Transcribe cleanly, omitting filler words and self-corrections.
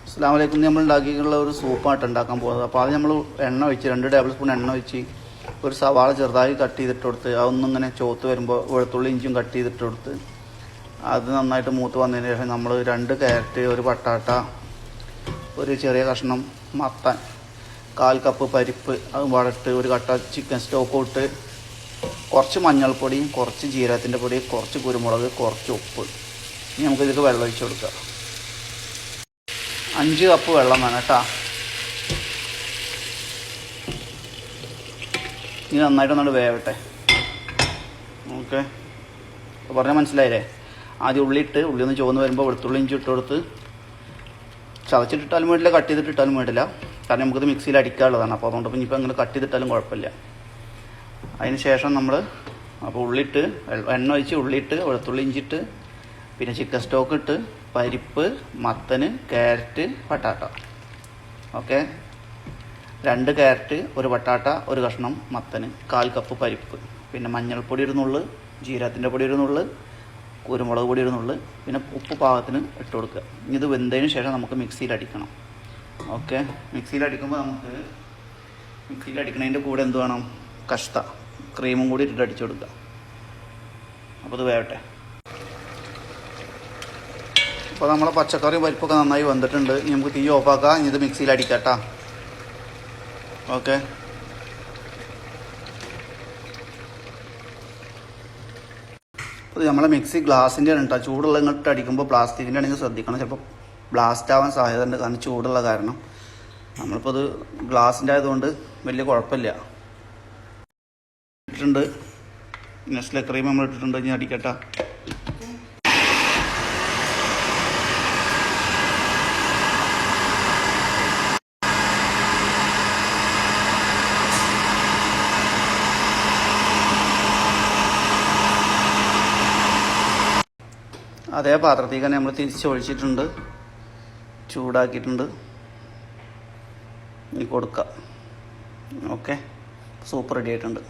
അസ്സലാമു അലൈക്കും. നമ്മൾ ഉണ്ടാക്കിയിട്ടുള്ള ഒരു സൂപ്പായിട്ട് ഉണ്ടാക്കാൻ പോകുന്നത്. അപ്പോൾ അത് നമ്മൾ എണ്ണ ഒഴിച്ച് 2 ടേബിൾ സ്പൂൺ എണ്ണ ഒഴിച്ച് ഒരു സവാള ചെറുതായി കട്ട് ചെയ്തിട്ട് കൊടുത്ത് അതൊന്നിങ്ങനെ ചോത്ത് വരുമ്പോൾ വെളുത്തുള്ളി ഇഞ്ചും കട്ട് ചെയ്തിട്ട് കൊടുത്ത് അത് നന്നായിട്ട് മൂത്ത് വന്നതിന് ശേഷം നമ്മൾ 2 ക്യാരറ്റ്, ഒരു പട്ടാട്ട, ഒരു ചെറിയ കഷ്ണം മത്തൻ, 1/4 കപ്പ് പരിപ്പ് അത് വടട്ട്, ഒരു കട്ട ചിക്കൻ സ്റ്റോക്ക് ഇട്ട് കുറച്ച് മഞ്ഞൾപ്പൊടി, കുറച്ച് ജീരകത്തിൻ്റെ പൊടി, കുറച്ച് കുരുമുളക്, കുറച്ച് ഉപ്പ്. ഇനി നമുക്കിതിലേക്ക് വെള്ളം ഒഴിച്ച് കൊടുക്കാം. 5 കപ്പ് വെള്ളം വേണം കേട്ടോ. ഇനി നന്നായിട്ടൊന്നുകൊണ്ട് വേവട്ടെ. ഓക്കെ, അപ്പോൾ പറഞ്ഞാൽ മനസ്സിലായില്ലേ? ആദ്യം ഉള്ളി ഒന്ന് ചുവന്ന് വരുമ്പോൾ വെളുത്തുള്ളി ഇഞ്ചി ഇട്ട് കൊടുത്ത് ചതച്ചിട്ടിട്ടാലും വേണ്ടില്ല, കട്ട് ചെയ്തിട്ടിട്ടാലും വേണ്ടില്ല. കാരണം നമുക്കിത് മിക്സിയിൽ അടിക്കാനുള്ളതാണ്. അപ്പോൾ അതുകൊണ്ട് ഇനിയിപ്പോൾ അങ്ങനെ കട്ട് ചെയ്തിട്ടാലും കുഴപ്പമില്ല. അതിന് ശേഷം നമ്മൾ ഉള്ളിട്ട് എണ്ണ ഒഴിച്ച് ഉള്ളിയിട്ട് വെളുത്തുള്ളി ഇഞ്ചിട്ട് പിന്നെ ചിക്കൻ സ്റ്റോക്ക് ഇട്ട് പരിപ്പ്, മത്തന്, ക്യാരറ്റ്, പട്ടാട്ട. ഓക്കെ, 2 ക്യാരറ്റ്, ഒരു പട്ടാട്ട, ഒരു കഷ്ണം മത്തന്, 1/4 കപ്പ് പരിപ്പ്, പിന്നെ മഞ്ഞൾപ്പൊടി ഒരു നുള്ള്, ജീരകത്തിൻ്റെ പൊടി ഒരു നുള്ള്, കുരുമുളക് പൊടി ഒരു നുള്ള്, പിന്നെ ഉപ്പ് പാകത്തിന് ഇട്ട് കൊടുക്കുക. ഇനി ഇത് വെന്തതിന് ശേഷം നമുക്ക് മിക്സിയിൽ അടിക്കണം. ഓക്കെ, മിക്സിയിൽ അടിക്കണതിൻ്റെ കൂടെ എന്ത് വേണം? കഷ്ത ക്രീമും കൂടി ഇട്ടിട്ട് അടിച്ചു കൊടുക്കുക. അപ്പോൾ ഇത് വേവട്ടെ. അപ്പോൾ നമ്മളെ പച്ചക്കറിയും പരിപ്പൊക്കെ നന്നായി വന്നിട്ടുണ്ട്. ഇനി നമുക്ക് തീ ഓഫാക്കാം. ഇനി ഇത് മിക്സിയിൽ അടിക്കാം കേട്ടോ. ഓക്കെ, അപ്പോൾ നമ്മളെ മിക്സി ഗ്ലാസിൻ്റെ ആണ് കേട്ടോ. ചൂടുള്ള ഇങ്ങോട്ട് അടിക്കുമ്പോൾ പ്ലാസ്റ്റിക്കിൻ്റെ ആണെങ്കിൽ ശ്രദ്ധിക്കണം, ചിലപ്പോൾ ബ്ലാസ്റ്റ് ആവാൻ സാധ്യത ഉണ്ട്. കാരണം ചൂടുള്ള കാരണം. നമ്മളിപ്പോൾ ഇത് ഗ്ലാസിൻ്റെ ആയതുകൊണ്ട് വലിയ കുഴപ്പമില്ല. ഇട്ടിട്ടുണ്ട് നെസ്ലെ ക്രീം നമ്മൾ ഇട്ടിട്ടുണ്ട്. ഇനി അടിക്കട്ടെ. അതേ പാത്രത്തിൽ തന്നെ നമ്മൾ തിരിച്ചൊഴിച്ചിട്ടുണ്ട്, ചൂടാക്കിയിട്ടുണ്ട്. ഇനി കൊടുക്കാം. ഓക്കെ, സൂപ്പ് റെഡി ആയിട്ടുണ്ട്.